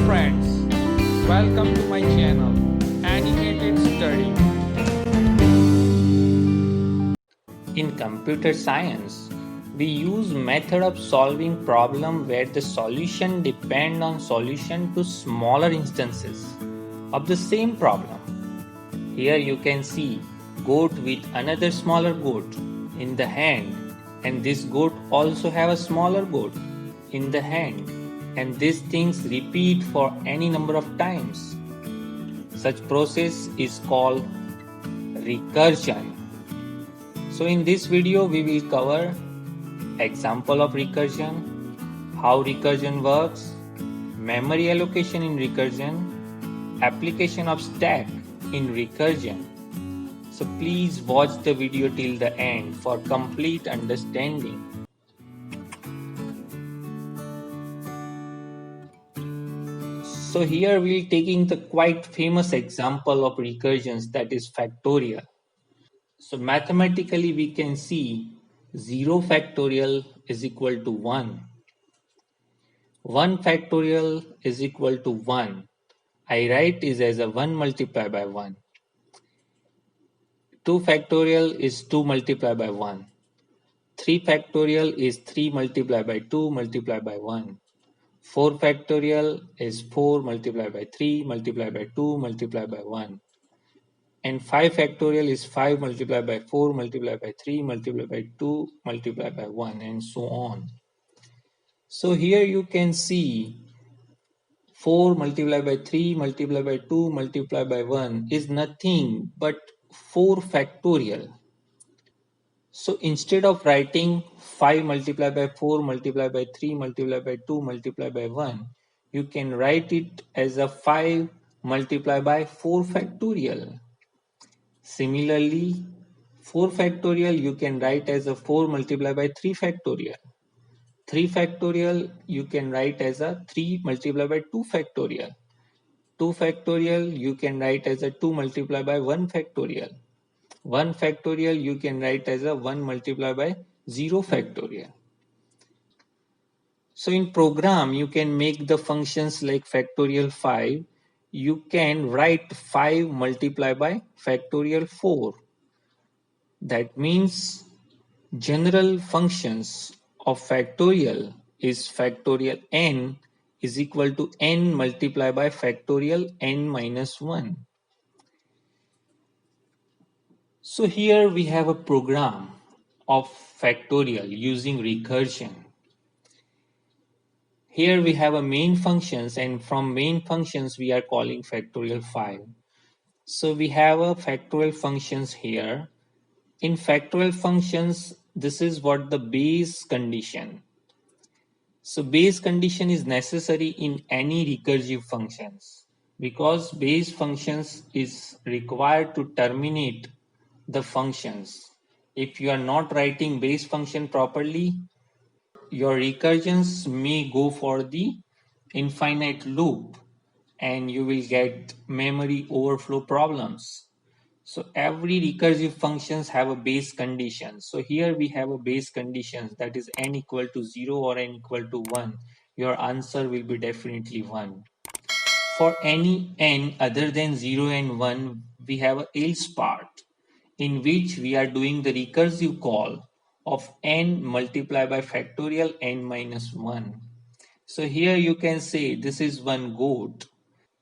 friends, welcome to my channel Animated Study. In computer science, we use method of solving problem where the solution depend on solution to smaller instances of the same problem. Here you can see goat with another smaller goat in the hand, and this goat also have a smaller goat in the hand, and these things repeat for any number of times. Such process is called recursion. So in this video we will cover example of recursion, how recursion works, memory allocation in recursion, application of stack in recursion. So please watch the video till the end for complete understanding. So here we'll taking the quite famous example of recursions, that is factorial. So mathematically we can see 0 factorial is equal to 1. 1 factorial is equal to 1. I write is as a 1 multiplied by 1. 2 factorial is 2 multiplied by 1. 3 factorial is 3 multiplied by 2 multiplied by 1. 4 factorial is 4 multiplied by 3 multiplied by 2 multiplied by 1. And 5 factorial is 5 multiplied by 4 multiplied by 3 multiplied by 2 multiplied by 1, and so on. So here you can see 4 multiplied by 3 multiplied by 2 multiplied by 1 is nothing but 4 factorial. So instead of writing 5 multiplied by 4 multiplied by 3 multiplied by 2 multiplied by 1, you can write it as a 5 multiplied by 4 factorial. Similarly, 4 factorial you can write as a 4 multiplied by 3 factorial. 3 factorial you can write as a 3 multiplied by 2 factorial. 2 factorial you can write as a 2 multiplied by 1 factorial. 1 factorial you can write as a 1 multiplied by 0 factorial. So in program you can make the functions like factorial 5. You can write 5 multiplied by factorial 4. That means general functions of factorial is factorial n is equal to n multiplied by factorial n minus 1. So here we have a program of factorial using recursion. Here we have a main functions, and from main functions we are calling factorial 5. So we have a factorial functions here. In factorial functions, this is what the base condition. So base condition is necessary in any recursive functions because base functions is required to terminate the functions. If you are not writing base function properly, your recursions may go for the infinite loop and you will get memory overflow problems. So every recursive functions have a base condition. So here we have a base condition, that is n equal to 0 or n equal to 1. Your answer will be definitely 1. For any n other than 0 and 1, we have a else part in which we are doing the recursive call of n multiplied by factorial n minus 1. So here you can say this is one goat.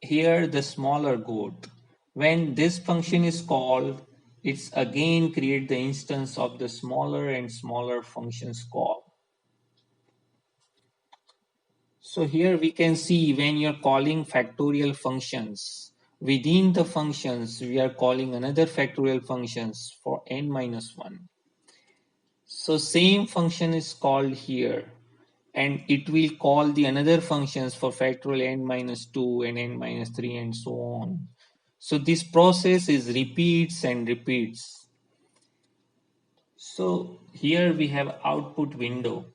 Here the smaller goat. When this function is called, it's again create the instance of the smaller and smaller functions call. So here we can see when you're calling factorial functions, within the functions we are calling another factorial functions for n minus 1. So same function is called here, and it will call the another functions for factorial n minus 2 and n minus 3 and so on. So this process is repeats and repeats. So here we have output window.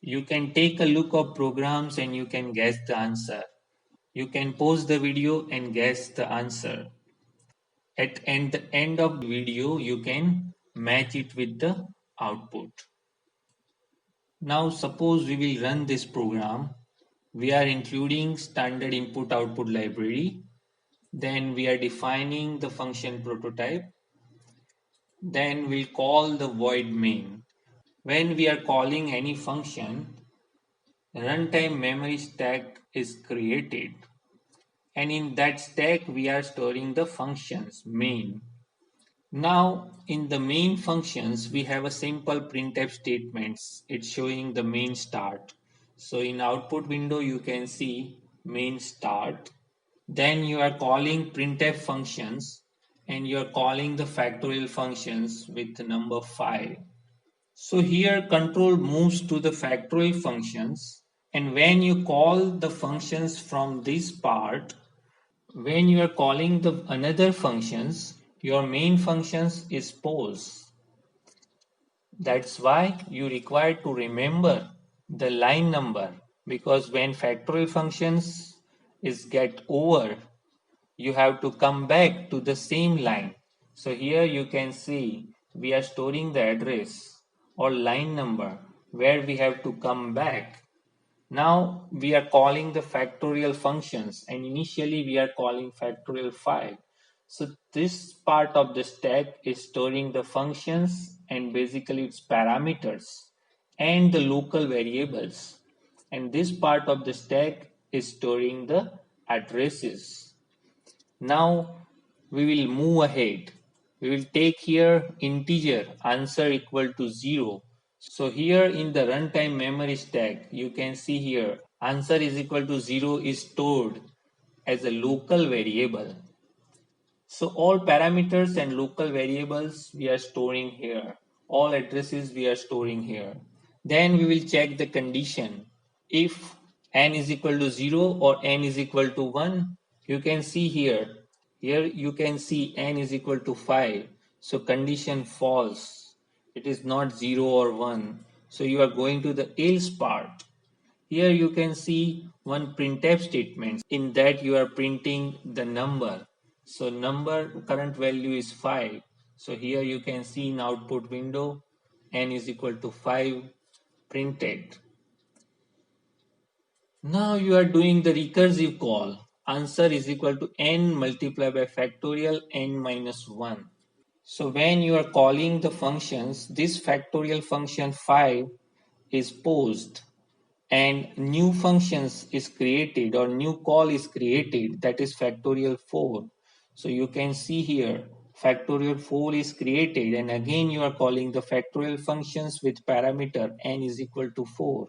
You can take a look of programs and you can guess the answer. You can pause the video and guess the answer. At the end of the video, you can match it with the output. Now suppose we will run this program. we are including standard input output library. Then we are defining the function prototype. Then we'll call the void main. When we are calling any function, runtime memory stack is created. And in that stack, we are storing the functions main. Now, in the main functions, we have a simple printf statements. It's showing the main start. So in output window, you can see main start. Then you are calling printf functions and you are calling the factorial functions with the number 5. So here control moves to the factorial functions, and when you call the functions from this part, when you are calling the another functions, your main functions is pose. That's why you require to remember the line number, because when factorial functions is get over, you have to come back to the same line. So here you can see we are storing the address or line number where we have to come back. Now we are calling the factorial functions, and initially we are calling factorial 5. So this part of the stack is storing the functions and basically its parameters and the local variables. And this part of the stack is storing the addresses. Now we will move ahead. We will take here integer answer equal to 0. So here in the runtime memory stack, you can see here answer is equal to 0 is stored as a local variable. So all parameters and local variables we are storing here. All addresses we are storing here. Then we will check the condition. If n is equal to 0 or n is equal to 1, you can see here. Here you can see n is equal to 5. So condition false. It is not 0 or 1. So you are going to the else part. Here you can see one printf statement. In that you are printing the number. So number current value is 5. So here you can see in output window n is equal to 5 printed. Now you are doing the recursive call. Answer is equal to n multiplied by factorial n minus 1. So when you are calling the functions, this factorial function 5 is posed and new functions is created or new call is created, that is factorial 4. So you can see here factorial 4 is created, and again you are calling the factorial functions with parameter n is equal to 4.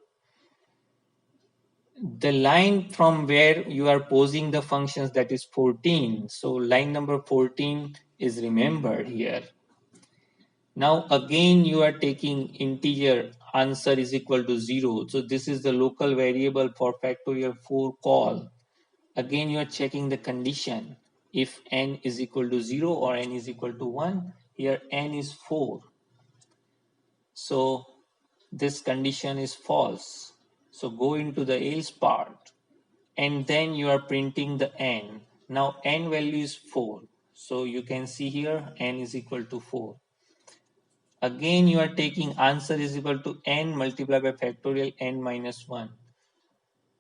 The line from where you are posing the functions, that is 14. So line number 14 is remembered here. Now again you are taking integer answer is equal to 0. So this is the local variable for factorial 4 call. Again you are checking the condition. If n is equal to 0 or n is equal to 1, here n is 4. So this condition is false. So go into the else part and then you are printing the n. Now n value is 4. So you can see here n is equal to 4. Again you are taking answer is equal to n multiplied by factorial n minus 1.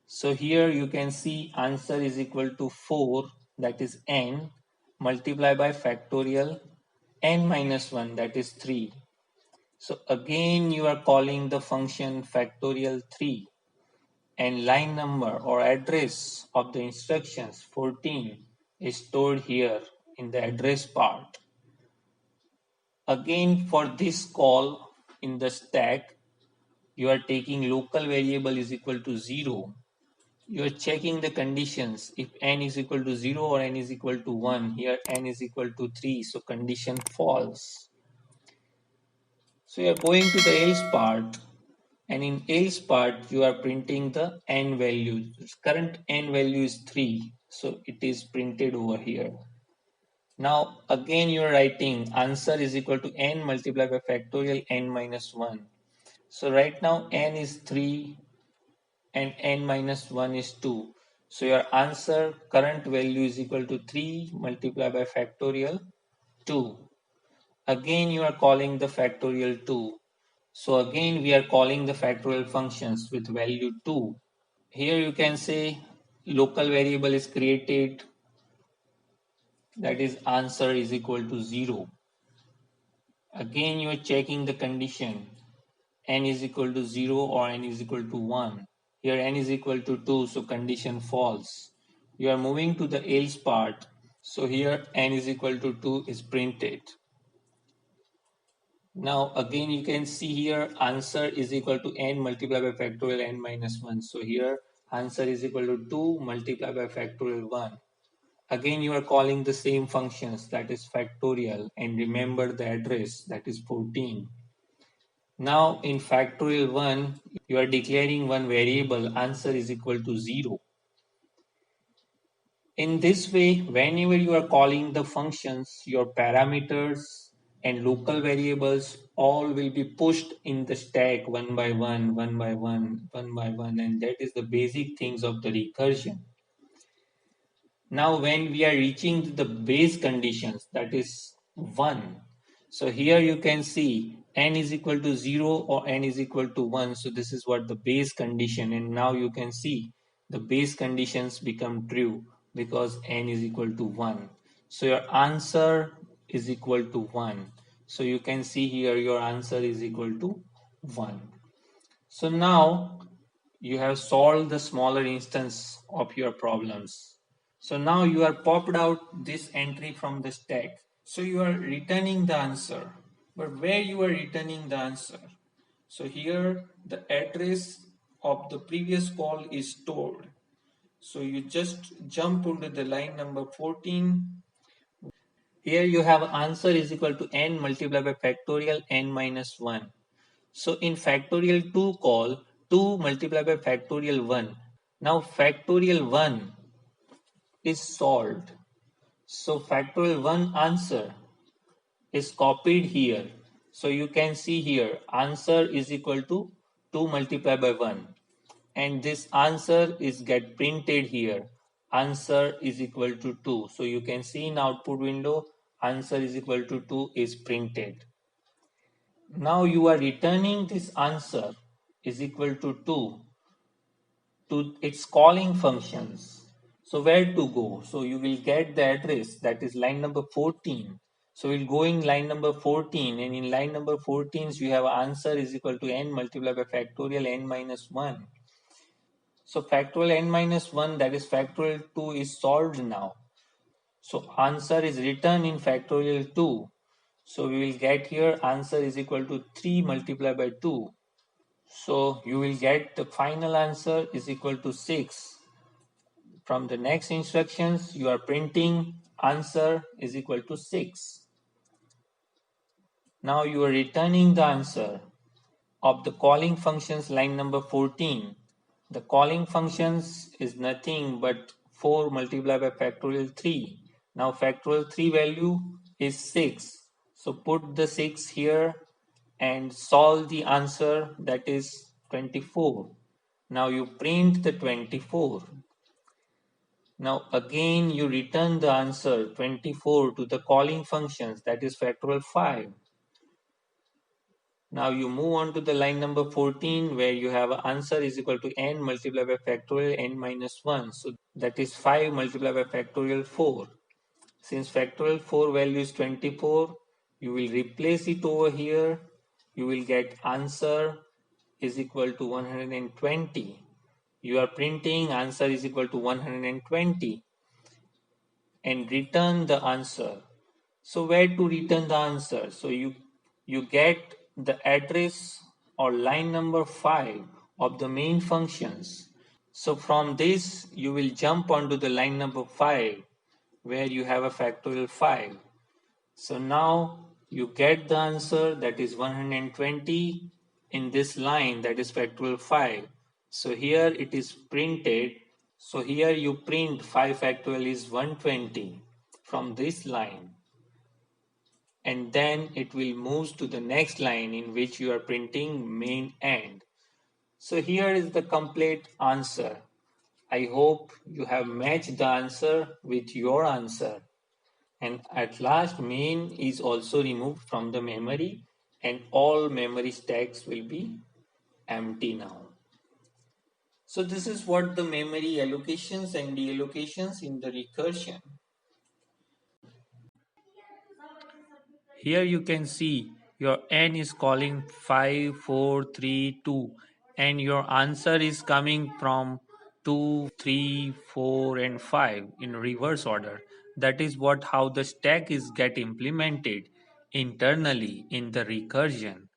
So here you can see answer is equal to 4, that is n, multiplied by factorial n minus 1, that is 3. So again you are calling the function factorial 3, and line number or address of the instructions 14 is stored here in the address part. Again for this call in the stack, you are taking local variable is equal to 0. You are checking the conditions. If n is equal to 0 or n is equal to 1, here n is equal to 3. So condition false. So you are going to the else part, and in else part you are printing the n value. Current n value is 3. So it is printed over here. Now again you are writing answer is equal to n multiplied by factorial n minus 1. So right now n is 3 and n minus 1 is 2. So your answer current value is equal to 3 multiplied by factorial 2. Again you are calling the factorial 2. So again we are calling the factorial functions with value 2. Here you can say local variable is created, that is answer is equal to 0. Again you are checking the condition, n is equal to 0 or n is equal to 1. Here n is equal to 2, so condition false. You are moving to the else part, so here n is equal to 2 is printed. Now again you can see here answer is equal to n multiplied by factorial n minus 1. So here answer is equal to 2 multiplied by factorial 1. Again you are calling the same functions, that is factorial, and remember the address, that is 14. Now in factorial 1 you are declaring one variable, answer is equal to 0. In this way, whenever you are calling the functions, your parameters and local variables all will be pushed in the stack one by one, one by one, one by one, and that is the basic things of the recursion. Now when we are reaching the base conditions, that is 1. So here you can see n is equal to 0 or n is equal to 1. So this is what the base condition, and now you can see the base conditions become true because n is equal to 1. So your answer is equal to 1. So you can see here your answer is equal to 1. So now you have solved the smaller instance of your problems. So now you are popped out this entry from the stack. So you are returning the answer. But where you are returning the answer? So here the address of the previous call is stored. So you just jump onto the line number 14. Here you have answer is equal to n multiplied by factorial n minus 1. So in factorial 2 call, 2 multiplied by factorial 1. Now factorial 1 is solved. So factorial 1 answer is copied here. So you can see here answer is equal to 2 multiplied by 1. And this answer is get printed here. Answer is equal to 2. So you can see in output window answer is equal to 2 is printed. Now you are returning this answer is equal to 2 to its calling functions. So where to go? So you will get the address, that is line number 14. So we'll go in line number 14, and in line number 14 you have answer is equal to n multiplied by factorial n minus 1. So factorial n minus 1, that is factorial 2 is solved now. So answer is written in factorial 2. So we will get here answer is equal to 3 multiplied by 2. So you will get the final answer is equal to 6. From the next instructions, you are printing answer is equal to 6. Now you are returning the answer of the calling functions line number 14. The calling functions is nothing but 4 multiplied by factorial 3. Now factorial 3 value is 6. So put the 6 here and solve the answer, that is 24. Now you print the 24. Now again you return the answer 24 to the calling functions, that is factorial 5. Now you move on to the line number 14 where you have answer is equal to n multiplied by factorial n minus 1. So that is 5 multiplied by factorial 4. Since factorial 4 value is 24, you will replace it over here. You will get answer is equal to 120. You are printing answer is equal to 120 and return the answer. So where to return the answer? So you get the address or line number 5 of the main functions. So from this you will jump onto the line number 5 where you have a factorial 5. So now you get the answer, that is 120 in this line, that is factorial 5. So here it is printed. So here you print 5 factorial is 120 from this line. And then it will move to the next line in which you are printing main end. So here is the complete answer. I hope you have matched the answer with your answer. And at last main is also removed from the memory and all memory stacks will be empty now. So this is what the memory allocations and deallocations in the recursion. Here you can see your n is calling 5, 4, 3, 2, and your answer is coming from 2, 3, 4, and 5 in reverse order. That is what how the stack is get implemented internally in the recursion.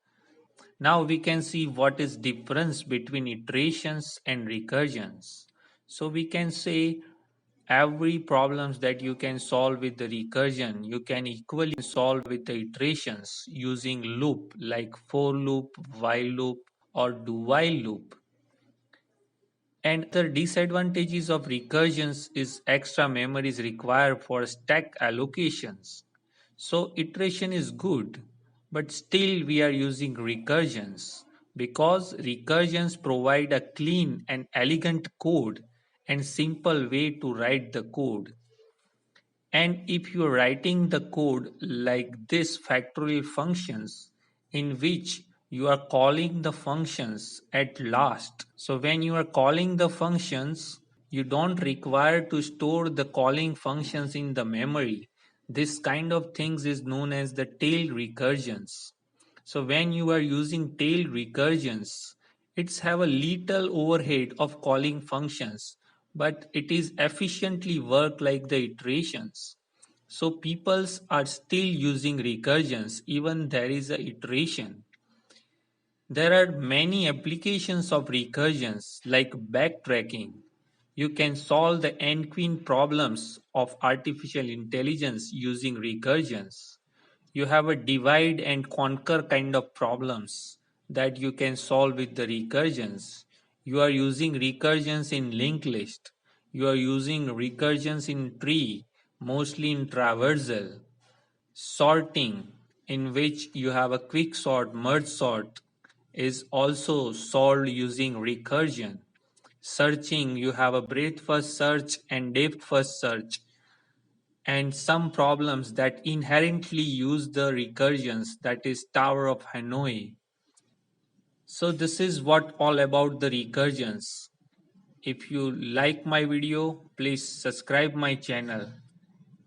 Now we can see what is difference between iterations and recursions. So we can say every problems that you can solve with the recursion, you can equally solve with the iterations using loop like for loop, while loop, or do while loop. And the disadvantages of recursions is extra memory is required for stack allocations. So iteration is good, but still we are using recursions because recursions provide a clean and elegant code and simple way to write the code. And if you're writing the code like this factorial functions in which you are calling the functions at last. So when you are calling the functions, you don't require to store the calling functions in the memory. This kind of things is known as the tail recursions. So when you are using tail recursions, it's have a little overhead of calling functions, but it is efficiently work like the iterations. So peoples are still using recursions even there is a iteration. There are many applications of recursions like backtracking. You can solve the n-queen problems of artificial intelligence using recursions. You have a divide and conquer kind of problems that you can solve with the recursions. You are using recursions in linked list. You are using recursions in tree, mostly in traversal. Sorting, in which you have a quick sort, merge sort, is also solved using recursion. Searching, you have a breadth first search and depth first search, and some problems that inherently use the recursions, that is Tower of Hanoi. So this is what all about the recursions. If you like my video, please subscribe my channel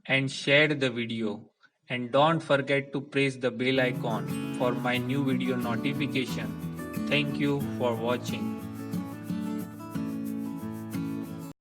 and share the video, and don't forget to press the bell icon for my new video notification. Thank you for watching.